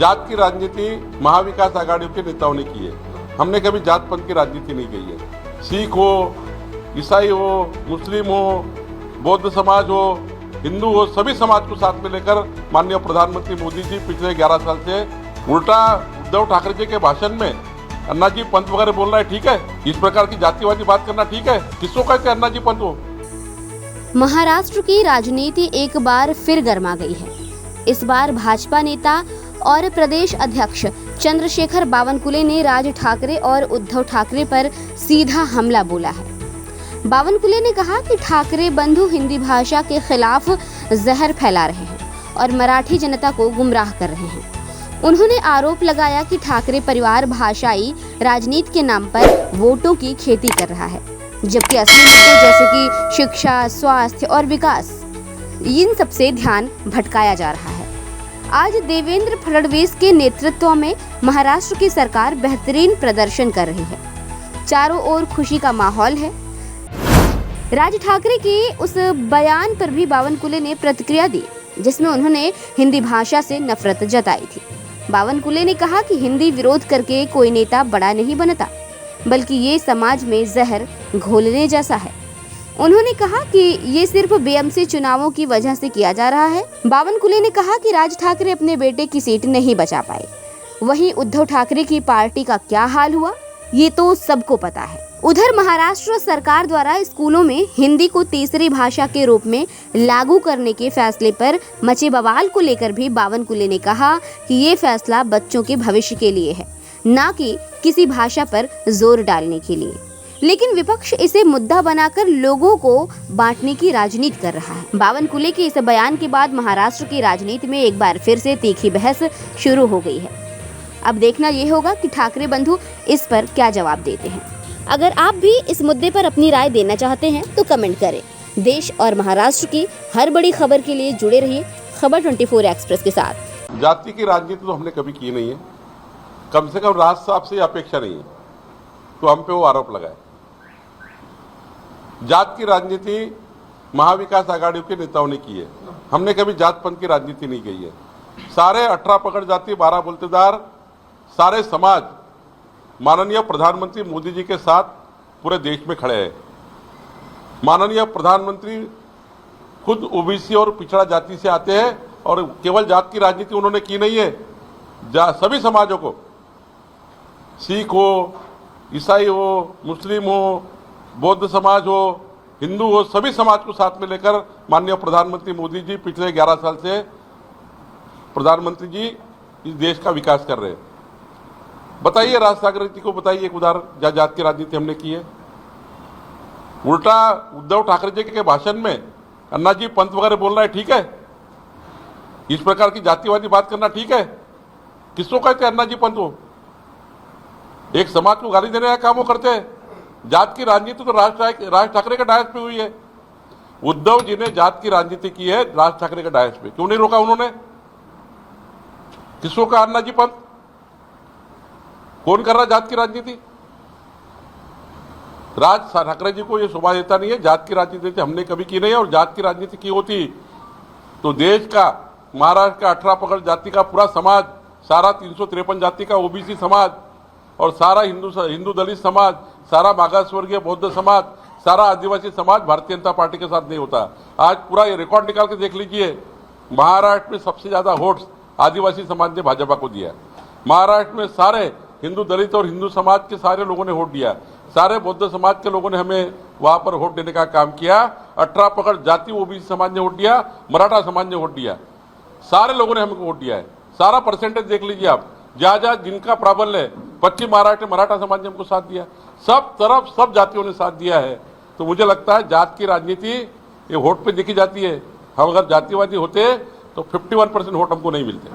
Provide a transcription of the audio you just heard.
जात की राजनीति महाविकास आघाड़ियों के नेताओं ने की है। हमने कभी जात पंथ की राजनीति नहीं की है। सिख हो, ईसाई हो, मुस्लिम हो, बौद्ध समाज हो, हिंदू हो, सभी समाज को साथ में लेकर माननीय प्रधानमंत्री मोदी जी पिछले 11 साल से उल्टा उद्धव ठाकरे जी के भाषण में अन्ना जी पंथ वगैरह बोल रहा है। ठीक है, इस प्रकार की जातिवादी बात करना ठीक है? किसको कहते हैं अन्ना जी पंथ हो? महाराष्ट्र की राजनीति एक बार फिर गर्मा गई है। इस बार भाजपा नेता और प्रदेश अध्यक्ष चंद्रशेखर बावनकुले ने राज ठाकरे और उद्धव ठाकरे पर सीधा हमला बोला है। बावनकुले ने कहा कि ठाकरे बंधु हिंदी भाषा के खिलाफ जहर फैला रहे हैं और मराठी जनता को गुमराह कर रहे हैं। उन्होंने आरोप लगाया कि ठाकरे परिवार भाषाई राजनीति के नाम पर वोटों की खेती कर रहा है, जबकि असली मुद्दे जैसे कि शिक्षा, स्वास्थ्य और विकास, इन सबसे ध्यान भटकाया जा रहा है। आज देवेंद्र फडणवीस के नेतृत्व में महाराष्ट्र की सरकार बेहतरीन प्रदर्शन कर रही है। चारों ओर खुशी का माहौल है। राज ठाकरे के उस बयान पर भी बावनकुले ने प्रतिक्रिया दी, जिसमें उन्होंने हिंदी भाषा से नफरत जताई थी। बावनकुले ने कहा कि हिंदी विरोध करके कोई नेता बड़ा नहीं बनता, बल्कि ये समाज में जहर घोलने जैसा है। उन्होंने कहा कि ये सिर्फ बीएमसी चुनावों की वजह से किया जा रहा है। बावनकुले ने कहा कि राज ठाकरे अपने बेटे की सीट नहीं बचा पाए। वहीं उद्धव ठाकरे की पार्टी का क्या हाल हुआ, ये तो सबको पता है। उधर महाराष्ट्र सरकार द्वारा स्कूलों में हिंदी को तीसरी भाषा के रूप में लागू करने के फैसले पर मचे बवाल को लेकर भी बावनकुले ने कहा कि ये फैसला बच्चों के भविष्य के लिए है, ना कि किसी भाषा पर जोर डालने के लिए। लेकिन विपक्ष इसे मुद्दा बनाकर लोगों को बांटने की राजनीति कर रहा है। बावनकुले के इस बयान के बाद महाराष्ट्र की राजनीति में एक बार फिर से तीखी बहस शुरू हो गई है। अब देखना ये होगा कि ठाकरे बंधु इस पर क्या जवाब देते हैं। अगर आप भी इस मुद्दे पर अपनी राय देना चाहते हैं तो कमेंट करें। देश और महाराष्ट्र की हर बड़ी खबर के लिए जुड़े रहिए खबर 24 एक्सप्रेस के साथ। जाति की राजनीति तो हमने कभी की नहीं है। कम से कम राज साहब से अपेक्षा नहीं है तो हम पे वो आरोप लगाए। जात की राजनीति महाविकास आघाड़ियों के नेताओं ने की है। हमने कभी जात पंथ की राजनीति नहीं की है। सारे 18 पकड़ जाति, 12 बोलतेदार, सारे समाज माननीय प्रधानमंत्री मोदी जी के साथ पूरे देश में खड़े हैं। माननीय प्रधानमंत्री खुद ओबीसी और पिछड़ा जाति से आते हैं और केवल जात की राजनीति उन्होंने की नहीं है। सभी समाजों को, सिख हो, ईसाई हो, मुस्लिम हो, बौद्ध समाज हो, हिंदू हो, सभी समाज को साथ में लेकर माननीय प्रधानमंत्री मोदी जी पिछले 11 साल से प्रधानमंत्री जी इस देश का विकास कर रहे हैं। बताइए राज ठाकरे जी को, बताइए एक उदाहरण जहाँ जात की राजनीति हमने की है। उल्टा उद्धव ठाकरे जी के भाषण में अन्ना जी पंथ वगैरह बोल रहा है। ठीक है, इस प्रकार की जातिवादी बात करना ठीक है? किसको कहते हैं अन्ना जी पंथ हो? एक समाज को गाली देने का काम वो करते हैं। जात की राजनीति तो राज ठाकरे के डायस पे हुई है। उद्धव जी ने जात की राजनीति की है राज ठाकरे के डायस पे। क्यों नहीं रोका उन्होंने? किसको कहा अन्ना जी पंथ? कौन कर रहा जात की राजनीति? राज ठाकरे जी को यह शोभा देता नहीं है। जात की राजनीति हमने कभी की नहीं है। और जात की राजनीति की होती तो देश का, महाराष्ट्र का 18 पकड़ जाति का पूरा समाज, सारा 353 जाति का ओबीसी समाज और सारा हिंदू दलित समाज, सारा मागासवर्गीय बौद्ध समाज, सारा आदिवासी समाज भारतीय जनता पार्टी के साथ नहीं होता। आज पूरा ये रिकॉर्ड निकाल के देख लीजिए। महाराष्ट्र में सबसे ज्यादा वोट्स आदिवासी समाज ने भाजपा को दिया। महाराष्ट्र में सारे हिंदू दलित और हिंदू समाज के सारे लोगों ने वोट दिया। सारे बौद्ध समाज के लोगों ने हमें वहां पर वोट देने का काम किया। 18 पकड़ जाति ओबीसी समाज ने वोट दिया, मराठा समाज ने वोट दिया, सारे लोगों ने हमको वोट दिया है। सारा परसेंटेज देख लीजिए आप, जहां जिनका प्राबल्य है, पश्चिम महाराष्ट्र मराठा समाज ने हमको साथ दिया। सब तरफ सब जातियों ने साथ दिया है। तो मुझे लगता है जात की राजनीति ये वोट पे देखी जाती है। हम अगर जातिवादी होते तो 51% वोट हमको नहीं मिलते।